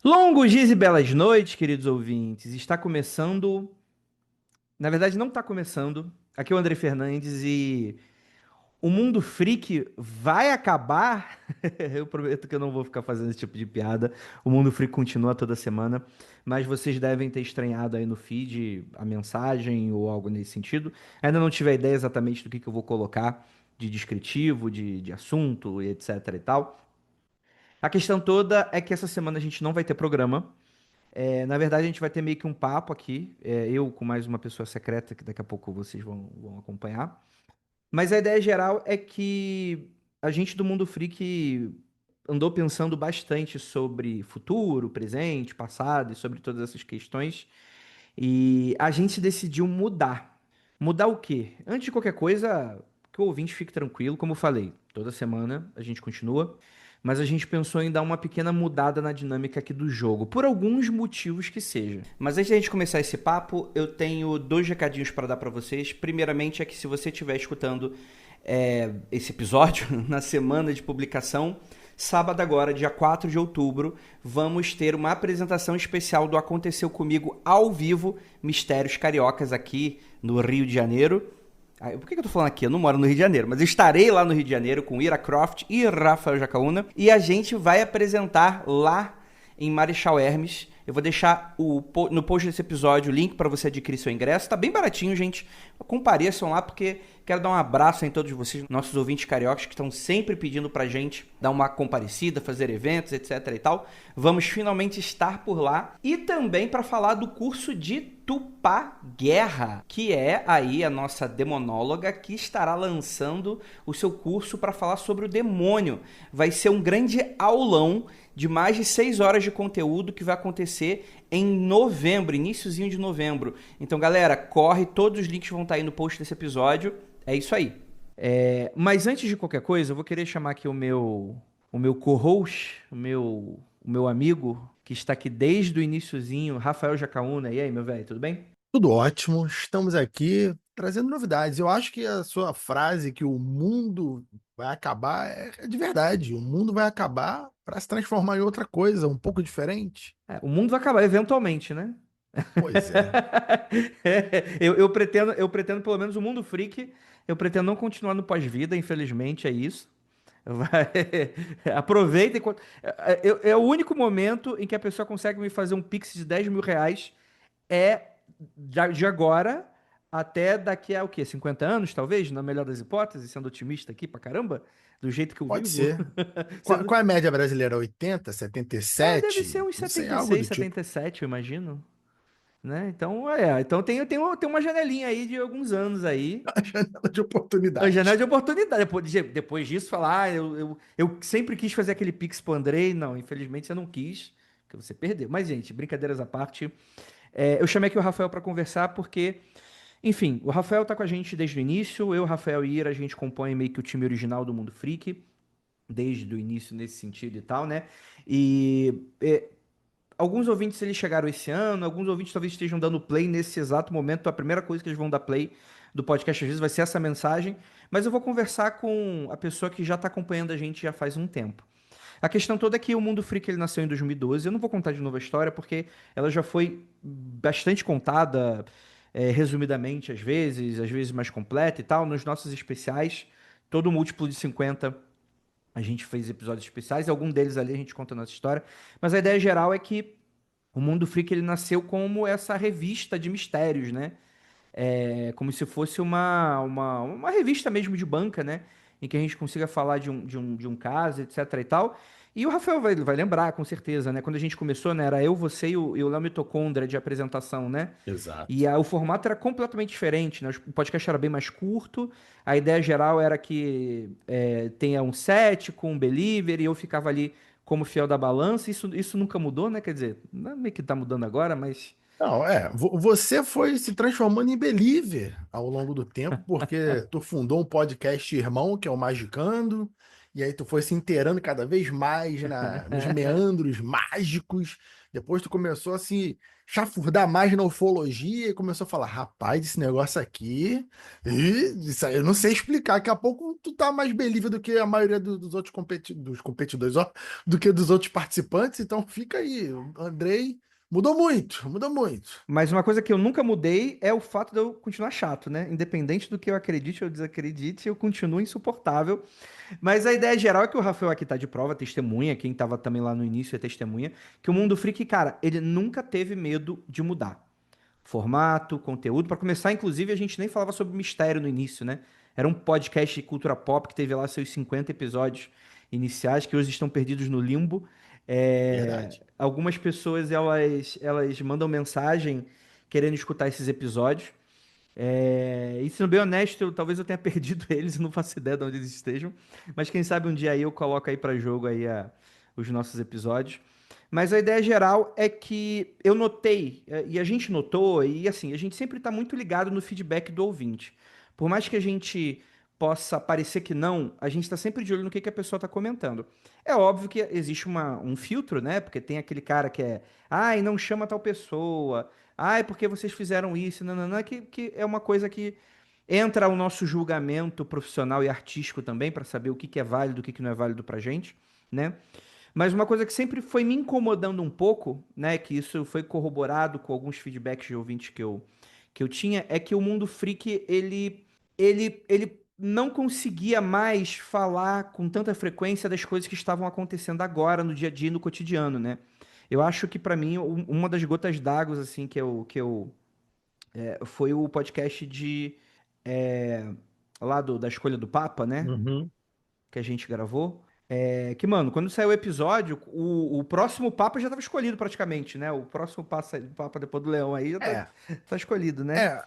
Longos dias e belas noites, queridos ouvintes. Está começando. Na verdade, não está começando. Aqui é o André Fernandes e o mundo freak vai acabar. Eu prometo que eu não vou ficar fazendo esse tipo de piada. O mundo freak continua toda semana, mas vocês devem ter estranhado aí no feed a mensagem ou algo nesse sentido. Ainda não tive a ideia exatamente do que eu vou colocar de descritivo, de assunto e etc e tal. A questão toda é que essa semana a gente não vai ter programa. Na verdade, a gente vai ter meio que um papo aqui, eu com mais uma pessoa secreta, que daqui a pouco vocês vão acompanhar. Mas a ideia geral é que a gente do Mundo Freak andou pensando bastante sobre futuro, presente, passado e sobre todas essas questões. E a gente decidiu mudar. Mudar o quê? Antes de qualquer coisa, que o ouvinte fique tranquilo, como eu falei, toda semana a gente continua, mas a gente pensou em dar uma pequena mudada na dinâmica aqui do jogo, por alguns motivos que seja. Mas antes da gente começar esse papo, eu tenho dois recadinhos para dar para vocês. Primeiramente é que se você estiver escutando esse episódio na semana de publicação, sábado agora, dia 4 de outubro, vamos ter uma apresentação especial do Aconteceu Comigo ao vivo, Mistérios Cariocas aqui no Rio de Janeiro. Por que eu tô falando aqui? Eu não moro no Rio de Janeiro, mas eu estarei lá no Rio de Janeiro com Ira Croft e Rafael Jacaúna e a gente vai apresentar lá em Marechal Hermes. Eu vou deixar no post desse episódio o link para você adquirir seu ingresso. Tá bem baratinho, gente. Compareçam lá porque quero dar um abraço em todos vocês, nossos ouvintes cariocas que estão sempre pedindo pra gente dar uma comparecida, fazer eventos, etc e tal. Vamos finalmente estar por lá. E também para falar do curso de Tupá Guerra, que é aí a nossa demonóloga que estará lançando o seu curso para falar sobre o demônio. Vai ser um grande aulão de mais de 6 horas de conteúdo que vai acontecer em novembro, iniciozinho de novembro. Então, galera, corre, todos os links vão estar aí no post desse episódio. É isso aí. Mas antes de qualquer coisa, eu vou querer chamar aqui o meu co-host, o meu amigo, que está aqui desde o iniciozinho, Rafael Jacaúna. E aí, meu velho, tudo bem? Tudo ótimo, estamos aqui trazendo novidades. Eu acho que a sua frase que o mundo vai acabar é de verdade. O mundo vai acabar para se transformar em outra coisa, um pouco diferente. O mundo vai acabar eventualmente, né? Pois é. Eu pretendo, pelo menos o mundo freak, eu pretendo não continuar no pós-vida, infelizmente, é isso. Vai- Aproveita enquanto. É o único momento em que a pessoa consegue me fazer um pix de R$ 10.000 é de agora até daqui a o quê? 50 anos, talvez? Na melhor das hipóteses, sendo otimista aqui pra caramba, do jeito que eu Pode vivo. ser. Qual, Sendo- qual é a média brasileira? 80, setenta e Deve ser sete? uns Não sei, setenta e algo seis, do tipo. setenta e sete, eu imagino. Né? Então tem uma janelinha aí de alguns anos aí. A janela de A janela oportunidade. de oportunidade. Depois disso, falar, eu sempre quis fazer aquele Pix pro Andrei. Não, infelizmente você não quis, porque você perdeu. Mas, gente, brincadeiras à parte. Eu chamei aqui o Rafael para conversar porque, enfim, o Rafael tá com a gente desde o início. Eu, Rafael e Ira, a gente compõe meio que o time original do Mundo Freak, desde o início nesse sentido e tal, né? E alguns ouvintes eles chegaram esse ano, alguns ouvintes talvez estejam dando play nesse exato momento. A primeira coisa que eles vão dar play do podcast às vezes vai ser essa mensagem, mas eu vou conversar com a pessoa que já está acompanhando a gente já faz um tempo. A questão toda é que o Mundo Freak ele nasceu em 2012. Eu não vou contar de novo a história porque ela já foi bastante contada, resumidamente às vezes mais completa e tal, nos nossos especiais. Todo múltiplo de 50 a gente fez episódios especiais, algum deles ali a gente conta a nossa história, mas a ideia geral é que o Mundo Freak ele nasceu como essa revista de mistérios, né? Como se fosse uma revista mesmo de banca, né? Em que a gente consiga falar de um caso, etc e tal. E o Rafael vai lembrar, com certeza, né? Quando a gente começou, né? Era eu, você e o Léo Mitocondria de apresentação, né? Exato. E o formato era completamente diferente, né? O podcast era bem mais curto. A ideia geral era que tenha um set com um believer e eu ficava ali como fiel da balança. Isso nunca mudou, né? Quer dizer, não é meio que tá mudando agora, mas Não, você foi se transformando em believer ao longo do tempo, porque tu fundou um podcast irmão, que é o Magicando, e aí tu foi se inteirando cada vez mais nos meandros mágicos. Depois tu começou a se chafurdar mais na ufologia e começou a falar: rapaz, esse negócio aqui, isso aí eu não sei explicar. Daqui a pouco tu tá mais believer do que a maioria dos outros dos competidores, ó, do que dos outros participantes. Então fica aí, o Andrei mudou muito, mudou muito. Mas uma coisa que eu nunca mudei é o fato de eu continuar chato, né? Independente do que eu acredite ou desacredite, eu continuo insuportável. Mas a ideia geral é que o Rafael aqui tá de prova, testemunha, quem tava também lá no início é testemunha, que o Mundo Freak, cara, ele nunca teve medo de mudar. Formato, conteúdo. Para começar, inclusive, a gente nem falava sobre mistério no início, né? Era um podcast de cultura pop que teve lá seus 50 episódios iniciais, que hoje estão perdidos no limbo. Verdade. Algumas pessoas, elas mandam mensagem querendo escutar esses episódios. E sendo bem honesto, talvez eu tenha perdido eles e não faço ideia de onde eles estejam. Mas quem sabe um dia aí eu coloco aí para jogo aí os nossos episódios. Mas a ideia geral é que eu notei, e a gente notou, e assim, a gente sempre está muito ligado no feedback do ouvinte. Por mais que a gente possa parecer que não, a gente está sempre de olho no que a pessoa está comentando. É óbvio que existe um filtro, né? Porque tem aquele cara que é, ai, não chama tal pessoa, ai, porque vocês fizeram isso, não, que é uma coisa que entra o nosso julgamento profissional e artístico também, para saber o que é válido, o que não é válido pra gente, né? Mas uma coisa que sempre foi me incomodando um pouco, né, que isso foi corroborado com alguns feedbacks de ouvintes que eu tinha, é que o mundo freak, ele não conseguia mais falar com tanta frequência das coisas que estavam acontecendo agora, no dia a dia e no cotidiano, né? Eu acho que pra mim uma das gotas d'água assim foi o podcast é, lá da escolha do Papa, né? Uhum. Que a gente gravou. Que, mano, quando saiu o episódio, o próximo Papa já estava escolhido praticamente, né? O próximo Papa depois do Leão aí já tá, É, tá escolhido, É, né?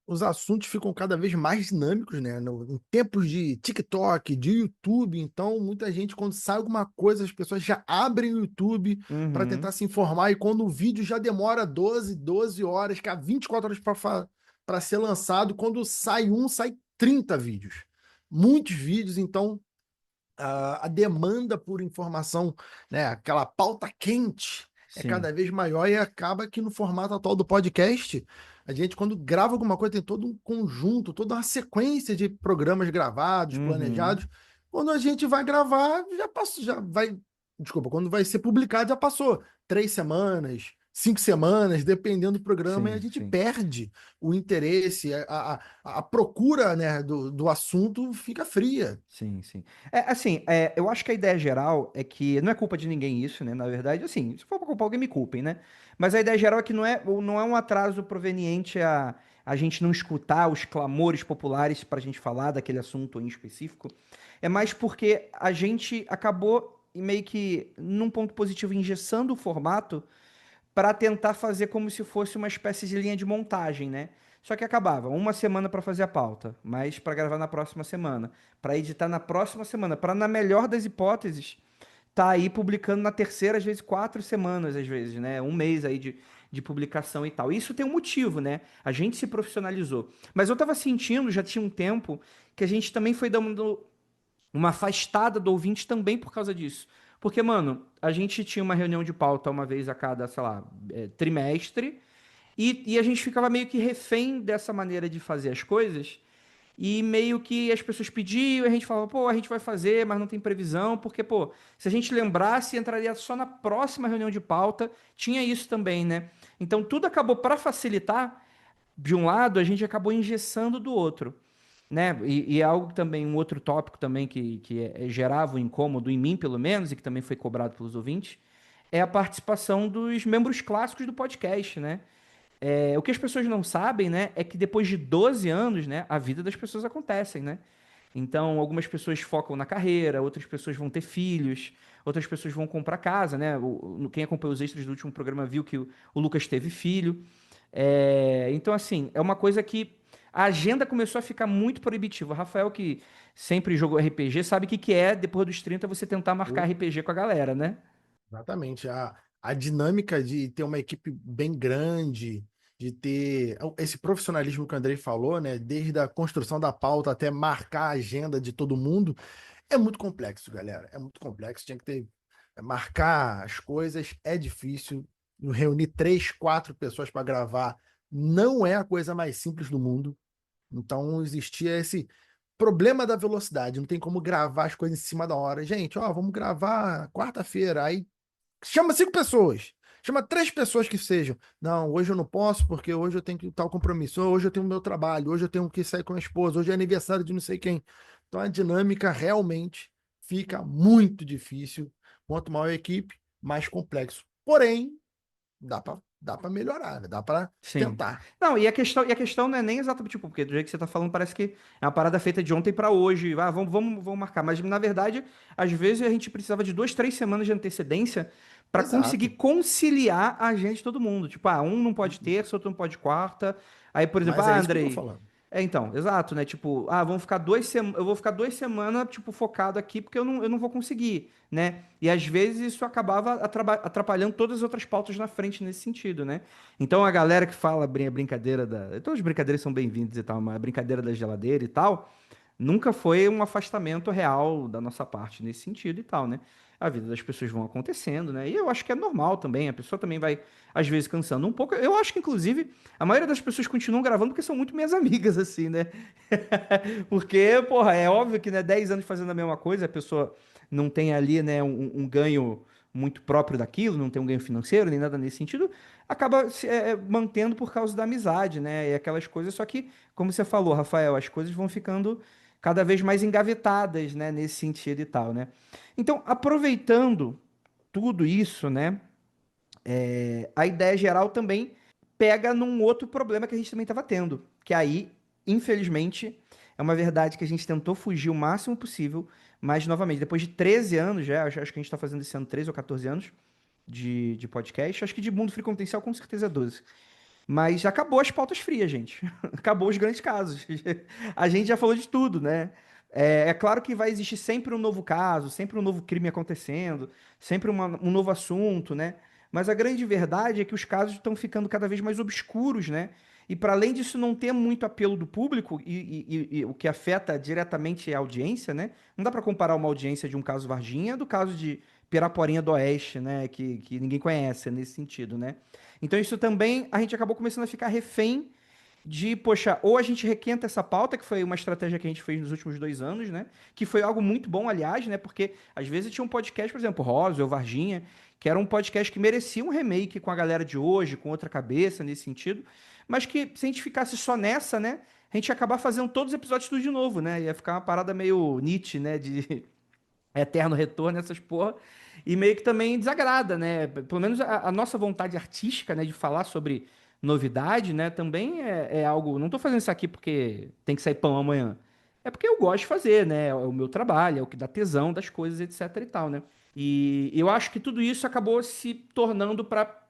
os assuntos ficam cada vez mais dinâmicos, né? Em tempos de TikTok, de YouTube, então muita gente, quando sai alguma coisa, as pessoas já abrem o YouTube para tentar Uhum. se informar, e quando o vídeo já demora 12 horas, que há 24 horas para ser lançado, quando sai sai 30 vídeos. Muitos vídeos, então a demanda por informação, né, aquela pauta quente é Sim. cada vez maior e acaba que no formato atual do podcast, a gente quando grava alguma coisa tem todo um conjunto, toda uma sequência de programas gravados, Uhum. planejados. Quando a gente vai gravar, já passou, desculpa, quando vai ser publicado já passou 3 semanas, 5 semanas, dependendo do programa, e a Sim, gente sim. perde o interesse, a procura, né, do assunto fica fria. Sim, sim. Assim, eu acho que a ideia geral é que não é culpa de ninguém isso, né? Na verdade, assim, se for pra culpar alguém, me culpem, né? Mas a ideia geral é que não é um atraso proveniente a gente não escutar os clamores populares pra gente falar daquele assunto em específico. É mais porque a gente acabou meio que, num ponto positivo, engessando o formato para tentar fazer como se fosse uma espécie de linha de montagem, né? Só que acabava uma semana para fazer a pauta, mas para gravar na próxima semana, para editar na próxima semana, para na melhor das hipóteses tá aí publicando na terceira, às vezes 4 semanas, às vezes, né? Um mês aí de publicação e tal. Isso tem um motivo, né? A gente se profissionalizou. Mas eu tava sentindo, já tinha um tempo, que a gente também foi dando uma afastada do ouvinte também por causa disso. Porque, mano, a gente tinha uma reunião de pauta uma vez a cada, sei lá, trimestre, e a gente ficava meio que refém dessa maneira de fazer as coisas, e meio que as pessoas pediam, e a gente falava, pô, a gente vai fazer, mas não tem previsão, porque, pô, se a gente lembrasse, entraria só na próxima reunião de pauta, tinha isso também, né? Então tudo acabou para facilitar, de um lado, a gente acabou engessando do outro, né? E algo também, um outro tópico também que gerava um incômodo em mim, pelo menos, e que também foi cobrado pelos ouvintes, é a participação dos membros clássicos do podcast, né? O que as pessoas não sabem, né, é que depois de 12 anos, né, a vida das pessoas acontecem, né? Então, algumas pessoas focam na carreira, outras pessoas vão ter filhos, outras pessoas vão comprar casa, né? Quem acompanhou os extras do último programa viu que o Lucas teve filho. Então, assim, é uma coisa que a agenda começou a ficar muito proibitiva. O Rafael, que sempre jogou RPG, sabe o que que é, depois dos 30 você tentar marcar RPG com a galera, né? Exatamente. A dinâmica de ter uma equipe bem grande, de ter esse profissionalismo que o Andrei falou, né? Desde a construção da pauta até marcar a agenda de todo mundo, É muito complexo, galera. É muito complexo. Tinha que ter. Marcar as coisas é difícil. Reunir 3, 4 pessoas para gravar não é a coisa mais simples do mundo. Então existia esse problema da velocidade. Não tem como gravar as coisas em cima da hora. Gente, ó, vamos gravar quarta-feira. Aí chama 5 pessoas. Chama 3 pessoas que sejam. Não, hoje eu não posso, porque hoje eu tenho que tal compromisso. Hoje eu tenho o meu trabalho. Hoje eu tenho que sair com a esposa. Hoje é aniversário de não sei quem. Então a dinâmica realmente fica muito difícil. Quanto maior a equipe, mais complexo. Porém, dá para melhorar, né? Dá para Sim. tentar. Não, e a questão não é nem exatamente, tipo, porque do jeito que você tá falando, parece que é uma parada feita de ontem pra hoje. Ah, vamos marcar. Mas, na verdade, às vezes a gente precisava de 2, 3 semanas de antecedência pra conseguir Exato. conciliar a gente, todo mundo. Tipo, um não pode terça, outro não pode quarta. Aí, por exemplo, Mas é isso que eu tô Andrei. falando. Então, exato, né? Tipo, vamos ficar eu vou ficar 2 semanas, tipo, focado aqui, porque eu não vou conseguir, né? E às vezes isso acabava atrapalhando todas as outras pautas na frente nesse sentido, né? Então a galera que fala a brincadeira da. Todas as brincadeiras são bem-vindas e tal, mas a brincadeira da geladeira e tal, nunca foi um afastamento real da nossa parte nesse sentido e tal, né? A vida das pessoas vão acontecendo, né? E eu acho que é normal também, a pessoa também vai, às vezes, cansando um pouco. Eu acho que, inclusive, a maioria das pessoas continuam gravando porque são muito minhas amigas, assim, né? Porque, porra, é óbvio que, né, 10 anos fazendo a mesma coisa, a pessoa não tem ali, né, um ganho muito próprio daquilo, não tem um ganho financeiro, nem nada nesse sentido, acaba se mantendo por causa da amizade, né? E aquelas coisas, só que, como você falou, Rafael, as coisas vão ficando cada vez mais engavetadas, né, nesse sentido e tal, né? Então, aproveitando tudo isso, né, a ideia geral também pega num outro problema que a gente também estava tendo, que aí, infelizmente, é uma verdade que a gente tentou fugir o máximo possível, mas, novamente, depois de 13 anos já, acho que a gente está fazendo esse ano 13 ou 14 anos de podcast, acho que de Mundo Free Confidencial com certeza é 12. Mas acabou as pautas frias, gente. Acabou os grandes casos. A gente já falou de tudo, né? É claro que vai existir sempre um novo caso, sempre um novo crime acontecendo, sempre um novo assunto, né? Mas a grande verdade é que os casos estão ficando cada vez mais obscuros, né? E para além disso não ter muito apelo do público e o que afeta diretamente a audiência, né? Não dá para comparar uma audiência de um caso Varginha do caso de Piraporinha do Oeste, né? Que ninguém conhece nesse sentido, né? Então isso também a gente acabou começando a ficar refém de, poxa, ou a gente requenta essa pauta, que foi uma estratégia que a gente fez nos últimos 2 anos, né? Que foi algo muito bom, aliás, né? Porque às vezes tinha um podcast, por exemplo, Rosa ou Varginha, que era um podcast que merecia um remake com a galera de hoje, com outra cabeça nesse sentido, mas que se a gente ficasse só nessa, né? A gente ia acabar fazendo todos os episódios tudo de novo, né? Ia ficar uma parada meio Nietzsche, né? De eterno retorno, essas porra. E meio que também desagrada, né? Pelo menos a nossa vontade artística, né, de falar sobre novidade, né, também é algo. Não tô fazendo isso aqui porque tem que sair pão amanhã. É porque eu gosto de fazer, né? É o meu trabalho, é o que dá tesão das coisas, etc e tal, né? E eu acho que tudo isso acabou se tornando para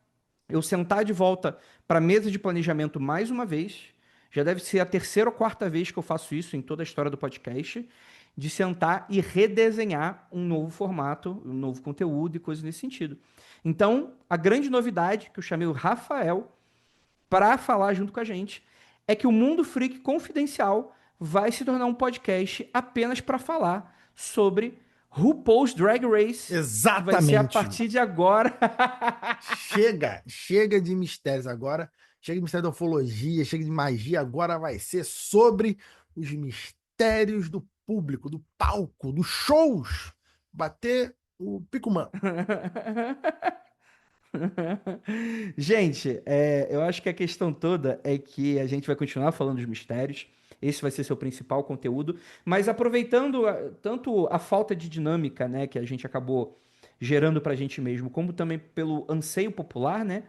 eu sentar de volta para a mesa de planejamento mais uma vez. Já deve ser a terceira ou quarta vez que eu faço isso em toda a história do podcast, de sentar e redesenhar um novo formato, um novo conteúdo e coisas nesse sentido. Então, a grande novidade que eu chamei o Rafael para falar junto com a gente é que o Mundo Freak Confidencial vai se tornar um podcast apenas para falar sobre RuPaul's Drag Race, que vai ser a Exatamente. partir de agora. Chega de mistérios agora. Chega de mistério da ufologia, chega de magia. Agora vai ser sobre os mistérios do público, do palco, dos shows. Bater o Picumã. Gente, eu acho que a questão toda é que a gente vai continuar falando dos mistérios. Esse vai ser seu principal conteúdo, mas aproveitando tanto a falta de dinâmica, né, que a gente acabou gerando para a gente mesmo, como também pelo anseio popular, né?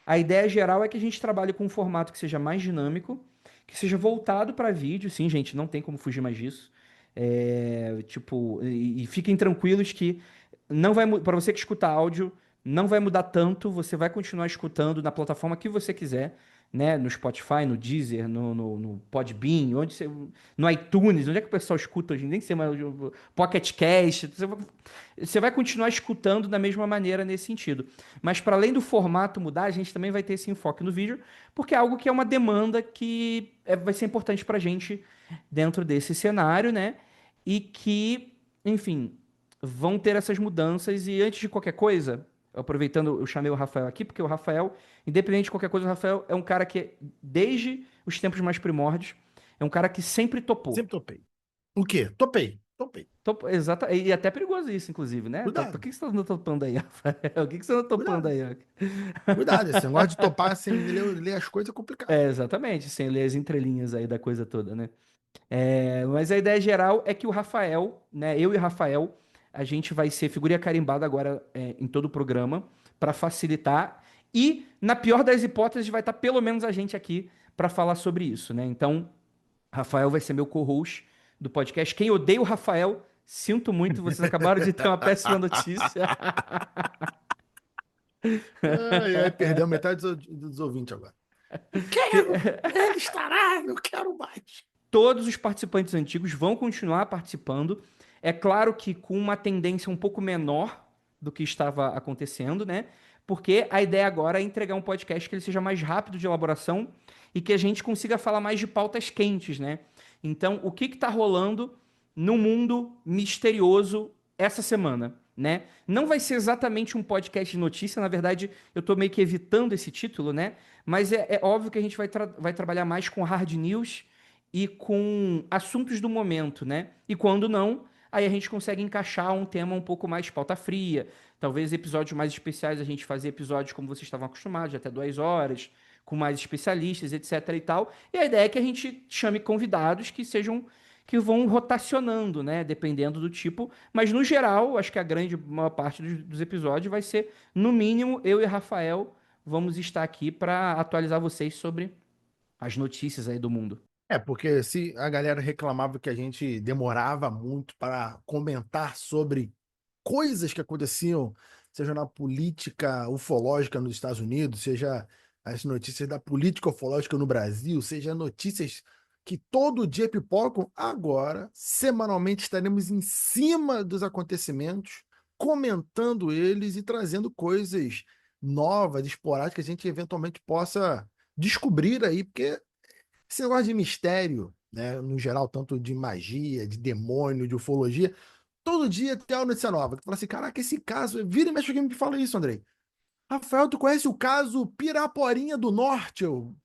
A ideia geral é que a gente trabalhe com um formato que seja mais dinâmico, que seja voltado para vídeo. Sim, gente, não tem como fugir mais disso. Tipo, e fiquem tranquilos que não vai para você que escuta áudio não vai mudar tanto, você vai continuar escutando na plataforma que você quiser, né? No Spotify, no Deezer, no Podbean, no iTunes, onde é que o pessoal escuta hoje? Nem sei, mas o Pocket Cast. Você vai continuar escutando da mesma maneira nesse sentido. Mas para além do formato mudar, a gente também vai ter esse enfoque no vídeo, porque é algo que é uma demanda que vai ser importante para a gente dentro desse cenário, né? E que enfim, vão ter essas mudanças. E antes de qualquer coisa, aproveitando, eu chamei o Rafael aqui, porque o Rafael, independente de qualquer coisa, o Rafael é um cara que, desde os tempos mais primórdios, é um cara que sempre topou. Sempre topei. O quê? Topei. Topei. Exato, e até perigoso isso, inclusive, né? Por Cuidado. que que você tá topando aí, Rafael? O que que você tá topando Cuidado. aí? Ó? Cuidado. Esse negócio de topar sem ler as coisas é complicado. Exatamente, sem ler as entrelinhas aí da coisa toda, né? Mas a ideia geral é que o Rafael, né? Eu e o Rafael, a gente vai ser figurinha carimbada agora em todo o programa para facilitar. E, na pior das hipóteses, vai estar pelo menos a gente aqui para falar sobre isso, né? Então, Rafael vai ser meu co-host do podcast. Quem odeia o Rafael, sinto muito, vocês acabaram de ter uma péssima notícia. Ai, ai, perdeu metade dos ouvintes agora. Não quero! Ele estará! Não quero mais! Todos os participantes antigos vão continuar participando. É claro que com uma tendência um pouco menor do que estava acontecendo, né? Porque a ideia agora é entregar um podcast que ele seja mais rápido de elaboração e que a gente consiga falar mais de pautas quentes, né? Então, o que está rolando no mundo misterioso essa semana, né? Não vai ser exatamente um podcast de notícia, na verdade, eu estou meio que evitando esse título, né? Mas é óbvio que a gente vai trabalhar mais com hard news e com assuntos do momento, né? E quando não, aí a gente consegue encaixar um tema um pouco mais pauta fria. Talvez episódios mais especiais, a gente fazer episódios como vocês estavam acostumados, de até 2 horas, com mais especialistas, etc e tal. E a ideia é que a gente chame convidados que sejam que vão rotacionando, né? Dependendo do tipo. Mas no geral, acho que a grande maior parte dos episódios vai ser, no mínimo, eu e Rafael vamos estar aqui para atualizar vocês sobre as notícias aí do mundo. É, porque se a galera reclamava que a gente demorava muito para comentar sobre coisas que aconteciam, seja na política ufológica nos Estados Unidos, seja as notícias da política ufológica no Brasil, seja notícias que todo dia pipocam, agora, semanalmente, estaremos em cima dos acontecimentos, comentando eles e trazendo coisas novas, esporádicas, que a gente eventualmente possa descobrir aí, porque esse negócio de mistério, né, no geral, tanto de magia, de demônio, de ufologia, todo dia tem uma notícia nova. Tu fala assim, caraca, esse caso, vira e mexe alguém me fala isso, Andrei. Rafael, tu conhece o caso Piraporinha do Norte? Eu,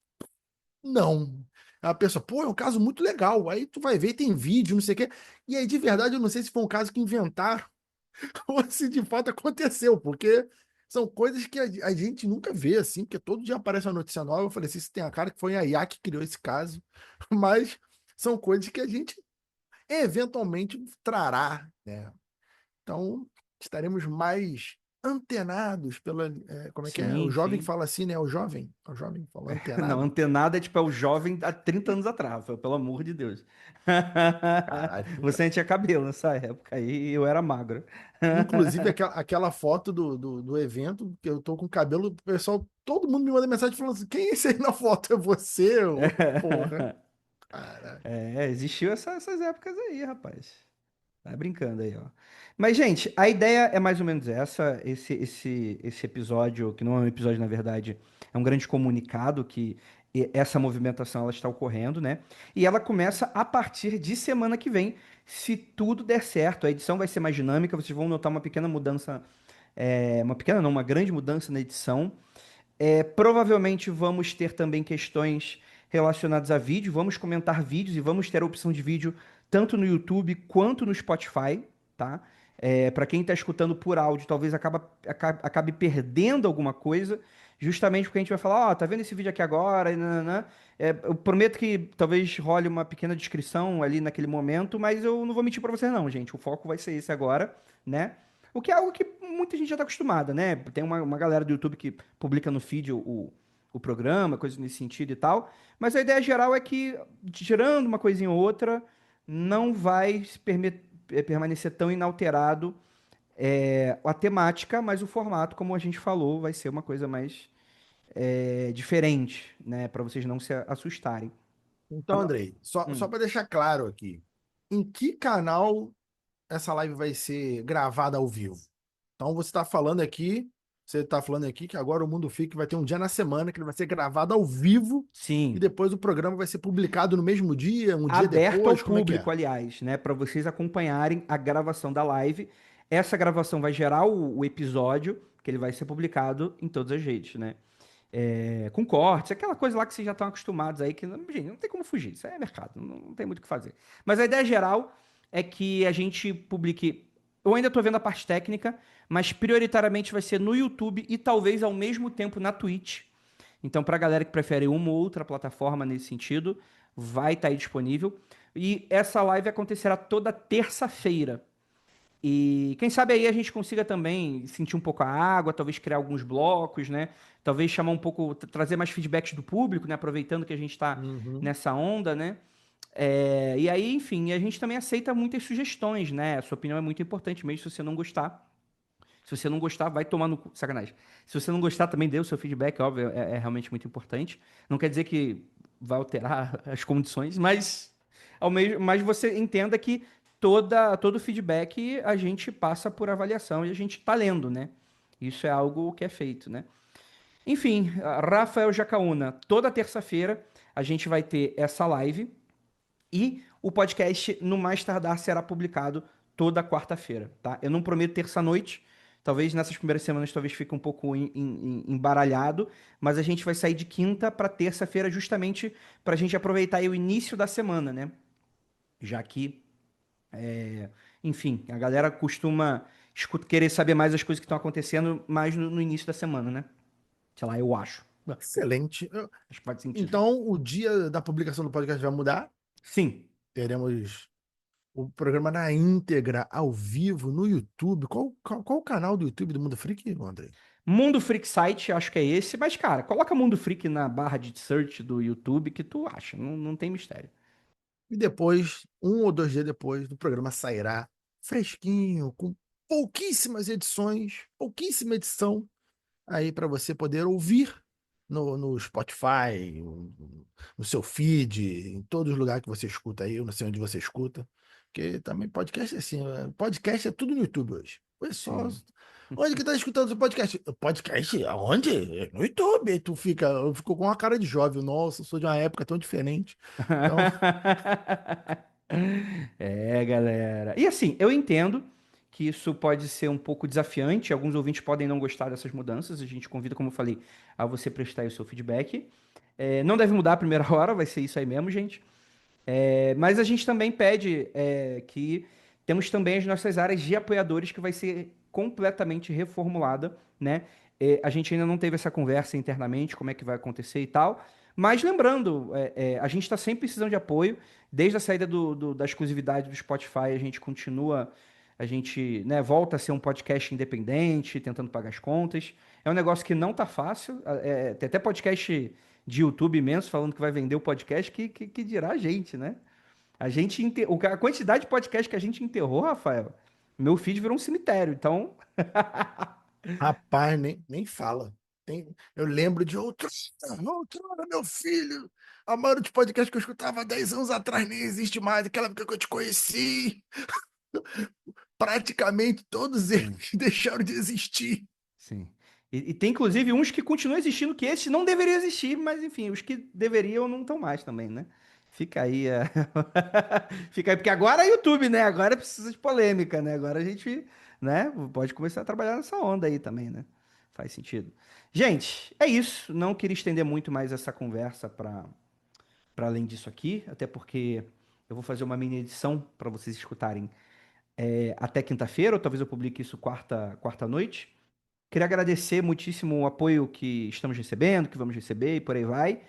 não. A pessoa, pô, é um caso muito legal. Aí tu vai ver, tem vídeo, não sei o quê. E aí, de verdade, eu não sei se foi um caso que inventaram ou se de fato aconteceu, porque são coisas que a gente nunca vê, assim, porque todo dia aparece uma notícia nova. Eu falei assim, se tem a cara que foi a IA que criou esse caso, mas são coisas que a gente eventualmente trará, né? Então, estaremos mais antenados pela. Como é que é? O Sim, jovem sim. fala assim, né? O jovem fala Não, antenado. antenado é tipo é o jovem há 30 anos atrás, pelo amor de Deus. Caralho. Você não tinha cabelo nessa época aí e eu era magro. Inclusive, aquela foto do evento, que eu tô com cabelo, o pessoal, todo mundo me manda mensagem falando assim: quem é esse aí na foto? É você? Eu, porra. Caralho. Existiu essas épocas aí, rapaz. Tá brincando aí, ó. Mas, gente, a ideia é mais ou menos essa. Esse episódio, que não é um episódio, na verdade, é um grande comunicado que essa movimentação ela está ocorrendo, né? E ela começa a partir de semana que vem, se tudo der certo. A edição vai ser mais dinâmica, vocês vão notar uma pequena mudança, uma pequena não, uma grande mudança na edição. Provavelmente vamos ter também questões relacionadas a vídeo, vamos comentar vídeos e vamos ter a opção de vídeo tanto no YouTube quanto no Spotify, tá? Para quem está escutando por áudio, talvez acabe perdendo alguma coisa, justamente porque a gente vai falar, ó, tá vendo esse vídeo aqui agora? E nananã. Eu prometo que talvez role uma pequena descrição ali naquele momento, mas eu não vou mentir para vocês não, gente. O foco vai ser esse agora, né? O que é algo que muita gente já está acostumada, né? Tem uma galera do YouTube que publica no feed o programa, coisas nesse sentido e tal. Mas a ideia geral é que, tirando uma coisinha ou outra, não vai permanecer tão inalterado a temática, mas o formato, como a gente falou, vai ser uma coisa mais diferente, né? Para vocês não se assustarem. Então, Agora, Andrei, só hum, para deixar claro aqui, em que canal essa live vai ser gravada ao vivo? Então, você está falando aqui, Você tá falando aqui que agora o Mundo Freak vai ter um dia na semana que ele vai ser gravado ao vivo e Sim, depois o programa vai ser publicado no mesmo dia, um dia aberto ao depois, como é que é? público, aliás, né, para vocês acompanharem a gravação da live. Essa gravação vai gerar o episódio, que ele vai ser publicado em todas as redes, né? Com cortes, aquela coisa lá que vocês já estão acostumados aí, que, gente, não tem como fugir, isso é mercado, não tem muito o que fazer. Mas a ideia geral é que a gente publique. Eu ainda estou vendo a parte técnica, mas prioritariamente vai ser no YouTube e talvez ao mesmo tempo na Twitch. Então, para a galera que prefere uma ou outra plataforma nesse sentido, vai estar aí disponível. E essa live acontecerá toda terça-feira. E quem sabe aí a gente consiga também sentir um pouco a água, talvez criar alguns blocos, né? Talvez chamar um pouco, trazer mais feedbacks do público, né? Aproveitando que a gente está Uhum. nessa onda, né? E aí, enfim, a gente também aceita muitas sugestões, né? A sua opinião é muito importante, mesmo se você não gostar. Se você não gostar, vai tomar no cu. Sacanagem. Se você não gostar, também dê o seu feedback, óbvio, é realmente muito importante. Não quer dizer que vai alterar as condições, mas mas você entenda que todo feedback a gente passa por avaliação e a gente está lendo, né? Isso é algo que é feito, né? Enfim, Rafael Jacaúna, toda terça-feira a gente vai ter essa live e o podcast, no mais tardar, será publicado toda quarta-feira, tá? Eu não prometo terça-noite, talvez nessas primeiras semanas talvez fique um pouco embaralhado, mas a gente vai sair de quinta para terça-feira justamente para a gente aproveitar aí o início da semana, né? Já que, enfim, a galera costuma querer saber mais as coisas que estão acontecendo mais no início da semana, né? Sei lá, eu acho. Excelente. Acho que faz sentido. Então, o dia da publicação do podcast vai mudar. Sim, Teremos o programa na íntegra, ao vivo, no YouTube. Qual o canal do YouTube do Mundo Freak, André? Mundo Freak Site, acho que é esse. Mas, cara, coloca Mundo Freak na barra de search do YouTube que tu acha. Não tem mistério. E depois, 1 ou 2 dias depois, o programa sairá fresquinho, com pouquíssima edição, aí para você poder ouvir no Spotify, no seu feed, em todos os lugares que você escuta aí, eu não sei onde você escuta, porque também podcast é assim, podcast é tudo no YouTube hoje. É só. Sim. Onde que tá escutando o seu podcast? Podcast? Aonde? No YouTube. Aí tu ficou com uma cara de jovem. Nossa, eu sou de uma época tão diferente. Então, Galera. E assim, eu entendo que isso pode ser um pouco desafiante. Alguns ouvintes podem não gostar dessas mudanças. A gente convida, como eu falei, a você prestar aí o seu feedback. Não deve mudar a primeira hora, vai ser isso aí mesmo, gente. Mas a gente também pede que temos também as nossas áreas de apoiadores que vai ser completamente reformulada, né? A gente ainda não teve essa conversa internamente, como é que vai acontecer e tal. Mas lembrando, a gente está sempre precisando de apoio. Desde a saída da exclusividade do Spotify, a gente continua, a gente, né, volta a ser um podcast independente, tentando pagar as contas. É um negócio que não tá fácil. Tem até podcast de YouTube imenso falando que vai vender o podcast, que dirá a gente, né? A quantidade de podcast que a gente enterrou, Rafael, meu feed virou um cemitério. Então, rapaz, nem fala. Eu lembro de outrora, meu filho. A maioria dos podcasts que eu escutava há 10 anos atrás nem existe mais. Aquela época que eu te conheci. Praticamente todos eles sim, deixaram de existir. sim. E tem inclusive uns que continuam existindo, que esses não deveriam existir, mas enfim, os que deveriam não estão mais também, né? Fica aí, fica aí, porque agora é YouTube, né? Agora precisa de polêmica, né? Agora a gente, né, pode começar a trabalhar nessa onda aí também, né? Faz sentido. Gente, é isso. Não queria estender muito mais essa conversa para além disso aqui, até porque eu vou fazer uma mini edição para vocês escutarem até quinta-feira, ou talvez eu publique isso quarta noite. Queria agradecer muitíssimo o apoio que estamos recebendo, que vamos receber e por aí vai.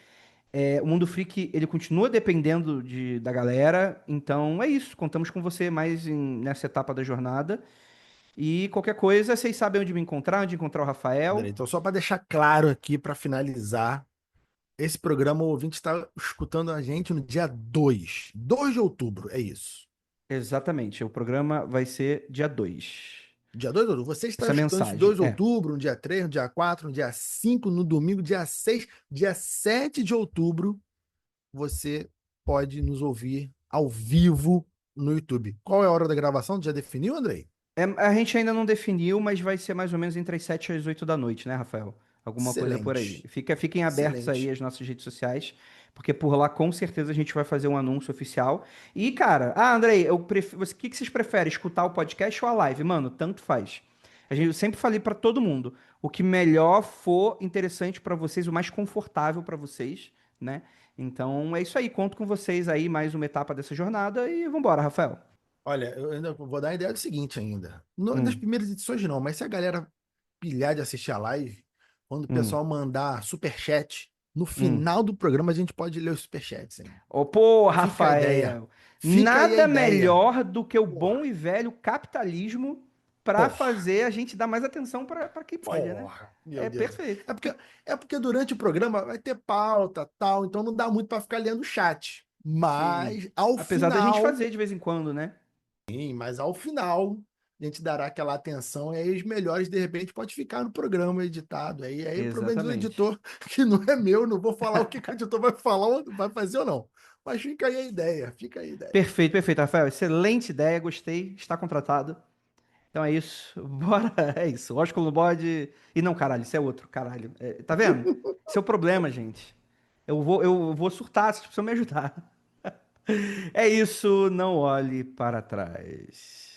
O Mundo Freak, ele continua dependendo da galera, então é isso. Contamos com você mais nessa etapa da jornada. E qualquer coisa, vocês sabem onde me encontrar, onde encontrar o André, Rafael. então, só para deixar claro aqui, para finalizar, esse programa o ouvinte está escutando a gente no dia 2 de outubro, é isso. Exatamente, o programa vai ser dia 2. Dia 2 de outubro. Você está Essa escutando isso mensagem, 2 de outubro, no dia 3, no dia 4, no dia 5, no domingo, dia 6, dia 7 de outubro, você pode nos ouvir ao vivo no YouTube. Qual é a hora da gravação? Já definiu, Andrei? A gente ainda não definiu, mas vai ser mais ou menos entre as 7 e as 8 da noite, né, Rafael? Alguma coisa por aí. Excelente, Fiquem abertos aí excelente. as nossas redes sociais, porque por lá com certeza a gente vai fazer um anúncio oficial. E, cara, Andrei, o que que vocês preferem, escutar o podcast ou a live? Mano, tanto faz. Eu sempre falei pra todo mundo, o que melhor for interessante pra vocês, o mais confortável pra vocês, né? Então é isso aí, conto com vocês aí mais uma etapa dessa jornada e vambora, Rafael. Olha, eu ainda vou dar a ideia do seguinte ainda. Nas Hum, primeiras edições não, mas se a galera pilhar de assistir a live, quando o hum, pessoal mandar superchat, no hum. final do programa a gente pode ler os superchats, hein? Ô, pô, Fica a ideia. Rafael, Fica aí a nada ideia. melhor do que o bom Porra, e velho capitalismo para porra, fazer a gente dar mais atenção para quem pode, né? porra. Meu É Deus. perfeito. É porque durante o programa vai ter pauta, tal, então não dá muito para ficar lendo o chat. Sim. Mas ao Apesar da gente final fazer de vez em quando, né? Sim, mas ao final a gente dará aquela atenção e aí os melhores de repente pode ficar no programa editado. Aí o problema do Exatamente. editor, que não é meu, não vou falar o que que o editor vai falar, ou vai fazer ou não. Mas fica aí a ideia, fica aí a ideia. Perfeito, perfeito, Rafael. Excelente ideia, gostei. Está contratado. Então é isso. Bora. É isso. Ósculo no bode. E não, caralho, isso é outro, caralho. Tá vendo? Esse é o problema, gente. Eu vou surtar, vocês precisam me ajudar. É isso, não olhe para trás.